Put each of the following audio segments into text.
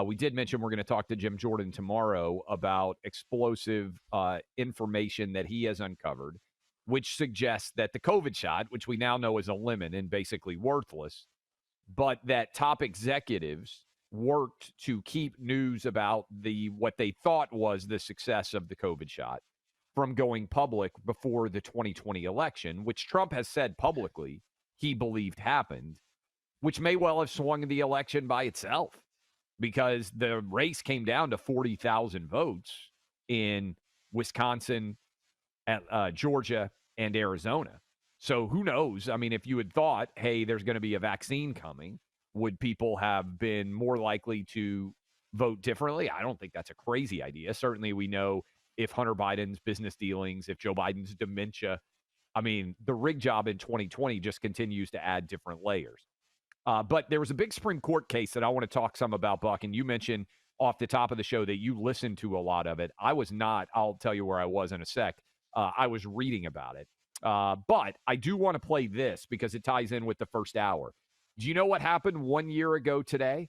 We did mention we're going to talk to Jim Jordan tomorrow about explosive information that he has uncovered, which suggests that the COVID shot, which we now know is a lemon and basically worthless, but that top executives worked to keep news about what they thought was the success of the COVID shot from going public before the 2020 election, which Trump has said publicly he believed happened, which may well have swung the election by itself because the race came down to 40,000 votes in Wisconsin, Georgia, and Arizona. So who knows? I mean, if you had thought, hey, there's going to be a vaccine coming, would people have been more likely to vote differently? I don't think that's a crazy idea. Certainly, we know if Hunter Biden's business dealings, if Joe Biden's dementia, I mean, the rig job in 2020 just continues to add different layers. But there was a big Supreme Court case that I want to talk some about, Buck, and you mentioned off the top of the show that you listened to a lot of it. I was not. I'll tell you where I was in a sec. I was reading about it. But I do want to play this because it ties in with the first hour. Do you know what happened 1 year ago today?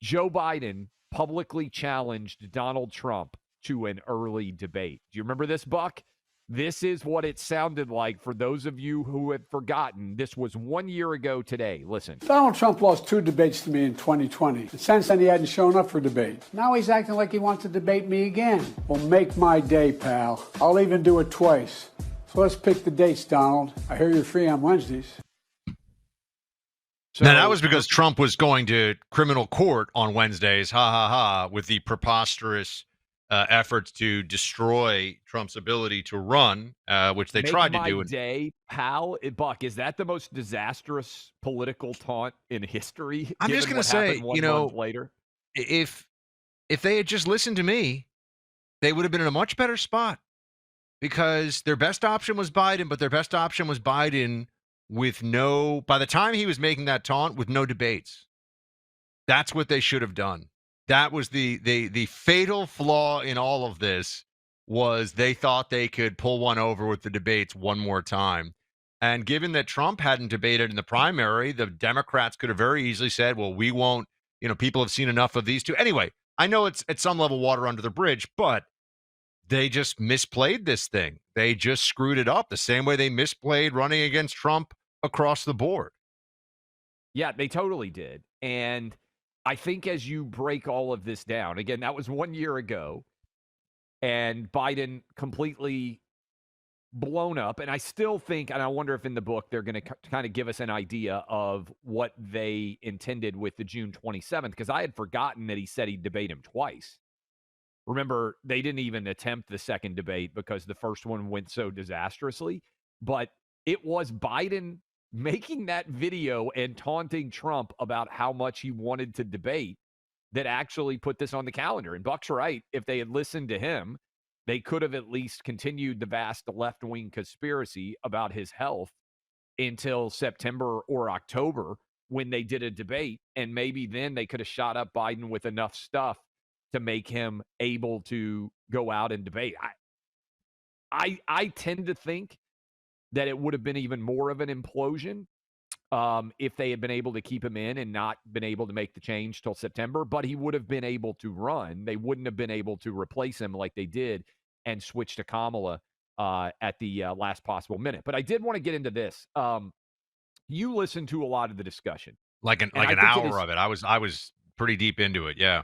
Joe Biden publicly challenged Donald Trump to an early debate. Do you remember this, Buck? This is what it sounded like for those of you who have forgotten. This was 1 year ago today. Listen. Donald Trump lost 2 debates to me in 2020. And since then, he hadn't shown up for debate. Now he's acting like he wants to debate me again. Well, make my day, pal. I'll even do it twice. So let's pick the dates, Donald. I hear you're free on Wednesdays. So, now, that was because Trump was going to criminal court on Wednesdays, with the preposterous efforts to destroy Trump's ability to run, which they tried to do. Make my day, pal. Buck, is that the most disastrous political taunt in history? I'm just going to say, month later, if they had just listened to me, they would have been in a much better spot because their best option was Biden, but their best option was Biden with by the time he was making that taunt, with no debates. That's what they should have done. That was the fatal flaw in all of this, was they thought they could pull one over with the debates one more time. And given that Trump hadn't debated in the primary, the Democrats could have very easily said, well, we won't, people have seen enough of these two. Anyway, I know it's at some level water under the bridge, but they just misplayed this thing. They just screwed it up the same way they misplayed running against Trump across the board. Yeah, they totally did. And I think as you break all of this down, again, that was 1 year ago, and Biden completely blown up. And I still think, and I wonder if in the book they're going to kind of give us an idea of what they intended with the June 27th, because I had forgotten that he said he'd debate him twice. Remember, they didn't even attempt the second debate because the first one went so disastrously. But it was Biden making that video and taunting Trump about how much he wanted to debate that actually put this on the calendar. And Buck's right. If they had listened to him, they could have at least continued the vast left-wing conspiracy about his health until September or October when they did a debate. And maybe then they could have shot up Biden with enough stuff to make him able to go out and debate. I tend to think that it would have been even more of an implosion if they had been able to keep him in and not been able to make the change till September, but he would have been able to run. They wouldn't have been able to replace him like they did and switch to Kamala at the last possible minute. But I did want to get into this. You listened to a lot of the discussion. Like an hour of it. I was pretty deep into it, yeah.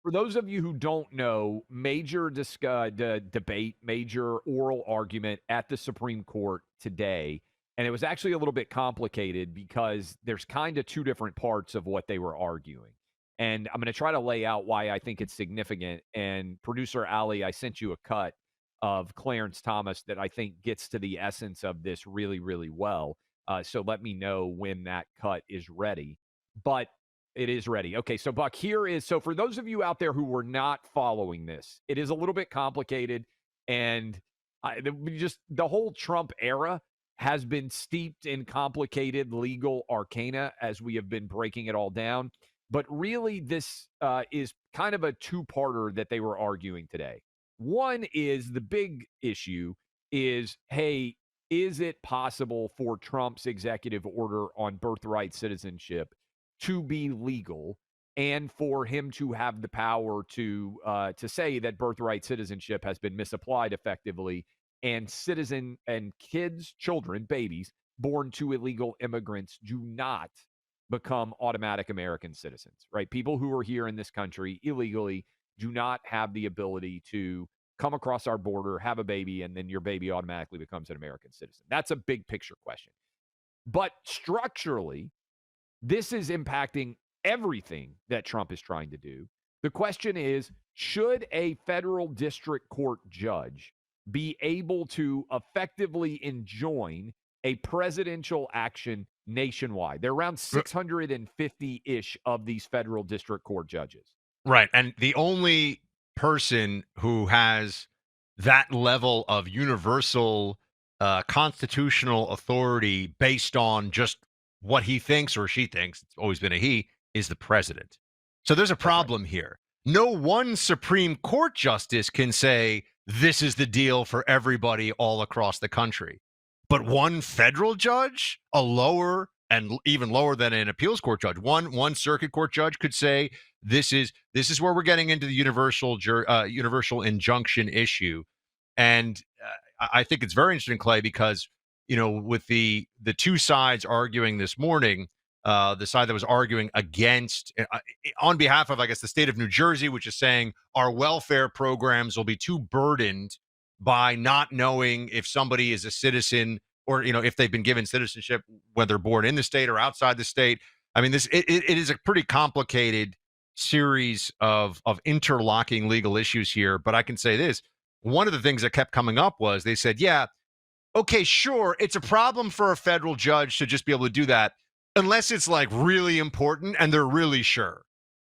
For those of you who don't know, major debate, major oral argument at the Supreme Court today. And it was actually a little bit complicated because there's kind of 2 different parts of what they were arguing. And I'm going to try to lay out why I think it's significant. And producer Ali, I sent you a cut of Clarence Thomas that I think gets to the essence of this really, really well. So let me know when that cut is ready. But it is ready. Okay, so Buck, so for those of you out there who were not following this, it is a little bit complicated, and the whole Trump era has been steeped in complicated legal arcana as we have been breaking it all down. But really, this is kind of a 2-parter that they were arguing today. One is the big issue is, hey, is it possible for Trump's executive order on birthright citizenship to be legal? and for him to have the power to say that birthright citizenship has been misapplied effectively, and children, babies born to illegal immigrants do not become automatic American citizens, right? People who are here in this country illegally do not have the ability to come across our border, have a baby, and then your baby automatically becomes an American citizen. That's a big picture question. But structurally, this is impacting everything that Trump is trying to do. The question is, should a federal district court judge be able to effectively enjoin a presidential action nationwide? There are around 650-ish of these federal district court judges. Right. And the only person who has that level of universal constitutional authority based on just what he thinks or she thinks, it's always been a he, is the president. So there's a problem here. No one Supreme Court justice can say this is the deal for everybody all across the country. But one federal judge, a lower and even lower than an appeals court judge, one circuit court judge could say this is where we're getting into the universal injunction issue. And I think it's very interesting, Clay, because with the two sides arguing this morning, the side that was arguing against, on behalf of, I guess, the state of New Jersey, which is saying our welfare programs will be too burdened by not knowing if somebody is a citizen or, if they've been given citizenship, whether born in the state or outside the state. I mean, it is a pretty complicated series of interlocking legal issues here. But I can say this. One of the things that kept coming up was they said, yeah, okay, sure, it's a problem for a federal judge to just be able to do that unless it's like really important and they're really sure.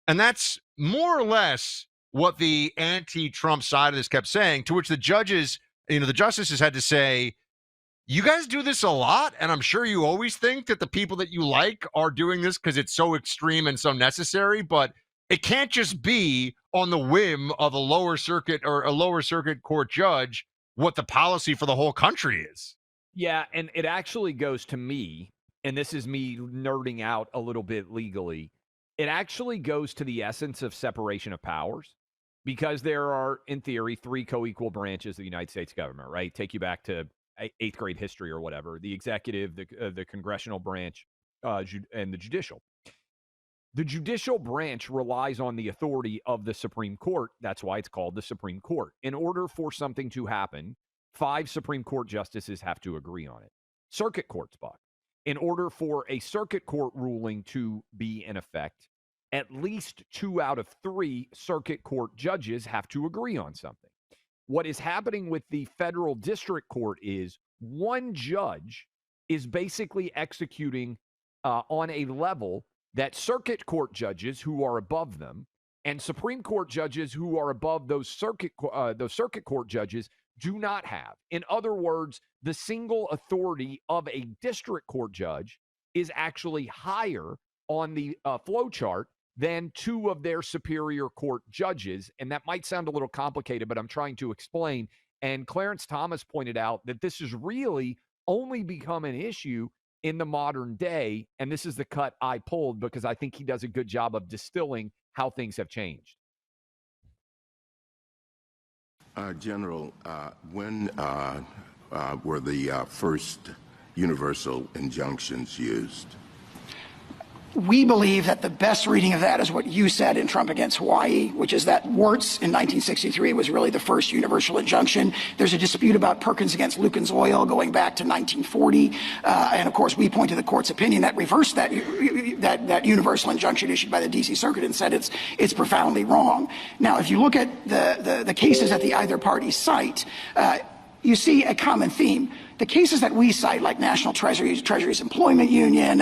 And that's more or less what the anti-Trump side of this kept saying, to which the judges, the justices had to say, you guys do this a lot, and I'm sure you always think that the people that you like are doing this because it's so extreme and so necessary, but it can't just be on the whim of a lower circuit or a lower circuit court judge what the policy for the whole country is. Yeah, and it actually goes to me, and this is me nerding out a little bit legally, it actually goes to the essence of separation of powers, because there are, in theory, 3 co-equal branches of the United States government, right? Take you back to 8th grade history or whatever: the executive, the congressional branch, and the judicial. The judicial branch relies on the authority of the Supreme Court. That's why it's called the Supreme Court. In order for something to happen, 5 Supreme Court justices have to agree on it. Circuit courts, Buck. In order for a circuit court ruling to be in effect, at least 2 out of 3 circuit court judges have to agree on something. What is happening with the federal district court is one judge is basically executing on a level that circuit court judges who are above them and Supreme Court judges who are above those circuit court judges do not have. In other words, the single authority of a district court judge is actually higher on the flow chart than 2 of their superior court judges. And that might sound a little complicated, but I'm trying to explain. And Clarence Thomas pointed out that this has really only become an issue in the modern day. And this is the cut I pulled because I think he does a good job of distilling how things have changed. General, when were the first universal injunctions used? We believe that the best reading of that is what you said in Trump against Hawaii, which is that Wirtz in 1963 was really the first universal injunction. There's a dispute about Perkins against Lucas Oil going back to 1940. And of course, we point to the court's opinion that reversed that universal injunction issued by the D.C. Circuit and said it's profoundly wrong. Now, if you look at the cases that the either party cite, you see a common theme. The cases that we cite, like National Treasury's Employment Union,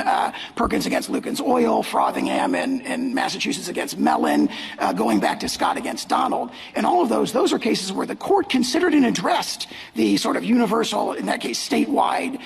Perkins against Lucas Oil, Frothingham in Massachusetts against Mellon, going back to Scott against Donald, and all of those are cases where the court considered and addressed the sort of universal, in that case, statewide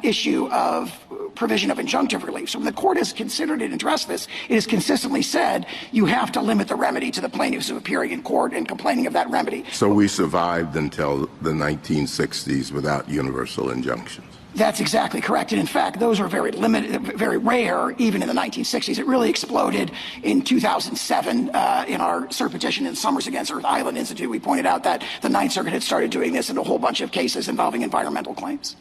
issue of provision of injunctive relief. So when the court has considered and addressed this, it has consistently said you have to limit the remedy to the plaintiffs who are appearing in court and complaining of that remedy. So we survived until the 1960s without universal injunctions. That's exactly correct. And in fact, those were very limited, very rare, even in the 1960s. It really exploded in 2007 in our cert petition in Summers against Earth Island Institute. We pointed out that the Ninth Circuit had started doing this in a whole bunch of cases involving environmental claims.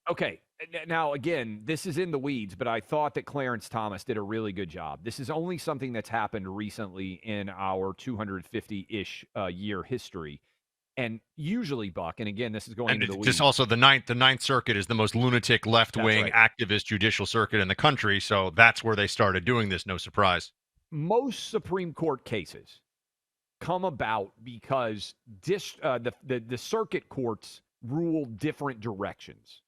Okay. Now, again, this is in the weeds, but I thought that Clarence Thomas did a really good job. This is only something that's happened recently in our 250-ish year history. And usually, Buck, and again, this is going into the weeds. Just also the Ninth Circuit is the most lunatic left-wing activist judicial circuit in the country, so that's where they started doing this, no surprise. Most Supreme Court cases come about because the circuit courts rule different directions.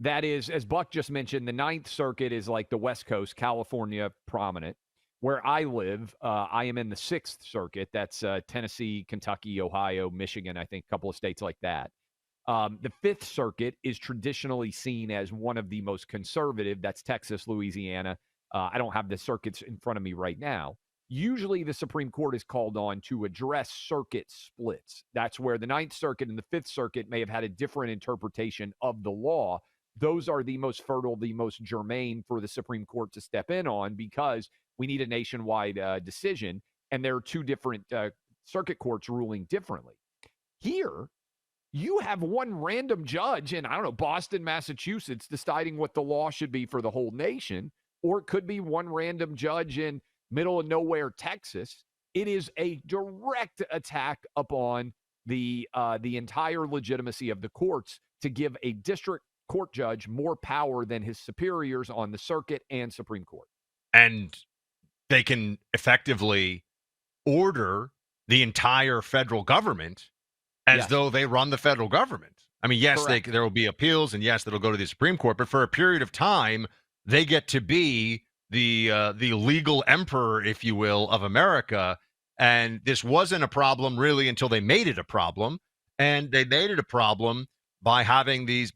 That is, as Buck just mentioned, the Ninth Circuit is like the West Coast, California prominent. Where I live, I am in the Sixth Circuit. That's Tennessee, Kentucky, Ohio, Michigan, I think a couple of states like that. The Fifth Circuit is traditionally seen as one of the most conservative. That's Texas, Louisiana. I don't have the circuits in front of me right now. Usually the Supreme Court is called on to address circuit splits. That's where the Ninth Circuit and the Fifth Circuit may have had a different interpretation of the law. Those are the most fertile, the most germane for the Supreme Court to step in on because we need a nationwide decision, and there are two different circuit courts ruling differently. Here, you have one random judge in, I don't know, Boston, Massachusetts, deciding what the law should be for the whole nation, or it could be one random judge in middle of nowhere, Texas. It is a direct attack upon the entire legitimacy of the courts to give a district court judge more power than his superiors on the circuit and Supreme Court. And they can effectively order the entire federal government as though they run the federal government. I mean, yes, there will be appeals, and yes, that'll go to the Supreme Court, but for a period of time, they get to be the legal emperor, if you will, of America. And this wasn't a problem really until they made it a problem. And they made it a problem by having these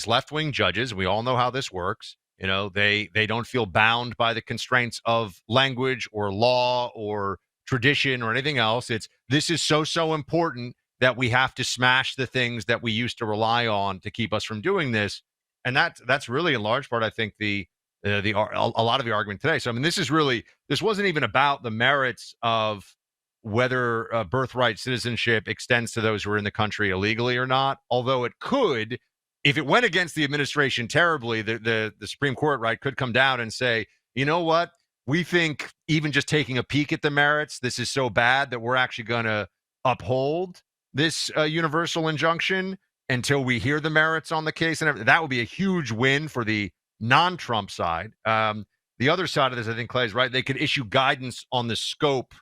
left-wing judges. We all know how this works. You know, they don't feel bound by the constraints of language or law or tradition or anything else. This is so important that we have to smash the things that we used to rely on to keep us from doing this. And that's really in large part, I think, a lot of the argument today. So I mean, this wasn't even about the merits of whether birthright citizenship extends to those who are in the country illegally or not, although it could. If it went against the administration terribly, the Supreme Court could come down and say, you know what, we think even just taking a peek at the merits, this is so bad that we're actually going to uphold this universal injunction until we hear the merits on the case. And that would be a huge win for the non-Trump side. The other side of this, I think, Clay is right. They could issue guidance on the scope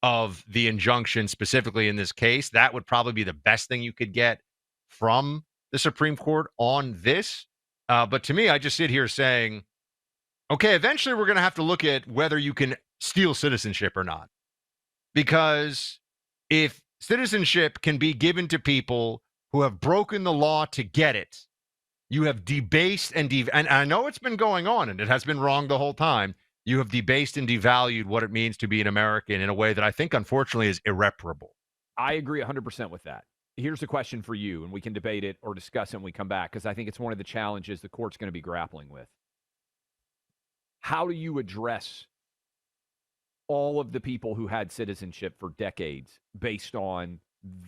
of the injunction specifically in this case. That would probably be the best thing you could get from the Supreme Court on this. But to me, I just sit here saying, okay, eventually we're going to have to look at whether you can steal citizenship or not. Because if citizenship can be given to people who have broken the law to get it, you have debased and I know it's been going on and it has been wrong the whole time. You have debased and devalued what it means to be an American in a way that I think, unfortunately, is irreparable. I agree 100% with that. Here's a question for you, and we can debate it or discuss it when we come back, because I think it's one of the challenges the court's going to be grappling with. How do you address all of the people who had citizenship for decades based on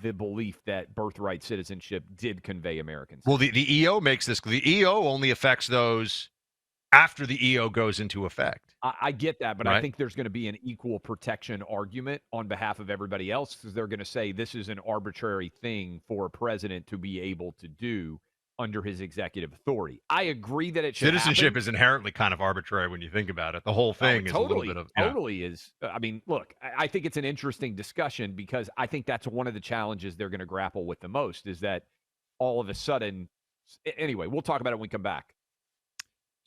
the belief that birthright citizenship did convey Americans? Well, the EO makes this. The EO only affects those after the EO goes into effect. I get that, but I think there's going to be an equal protection argument on behalf of everybody else, because they're going to say this is an arbitrary thing for a president to be able to do under his executive authority. I agree that it should Citizenship happen. is inherently kind of arbitrary when you think about it. The whole thing is a little bit of... Totally is. I mean, look, I think it's an interesting discussion because I think that's one of the challenges they're going to grapple with the most is that all of a sudden... Anyway, we'll talk about it when we come back.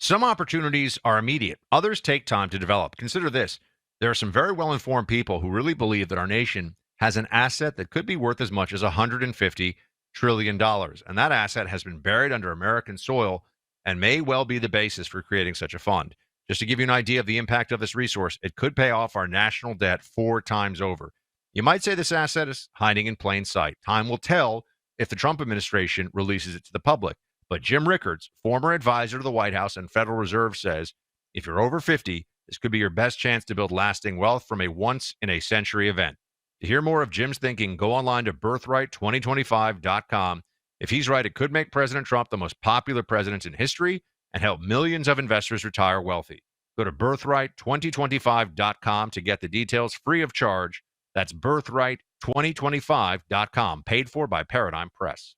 Some opportunities are immediate. Others take time to develop. Consider this. There are some very well-informed people who really believe that our nation has an asset that could be worth as much as $150 trillion. And that asset has been buried under American soil and may well be the basis for creating such a fund. Just to give you an idea of the impact of this resource, it could pay off our national debt 4 times over. You might say this asset is hiding in plain sight. Time will tell if the Trump administration releases it to the public. But Jim Rickards, former advisor to the White House and Federal Reserve, says if you're over 50, this could be your best chance to build lasting wealth from a once-in-a-century event. To hear more of Jim's thinking, go online to birthright2025.com. If he's right, it could make President Trump the most popular president in history and help millions of investors retire wealthy. Go to birthright2025.com to get the details free of charge. That's birthright2025.com, paid for by Paradigm Press.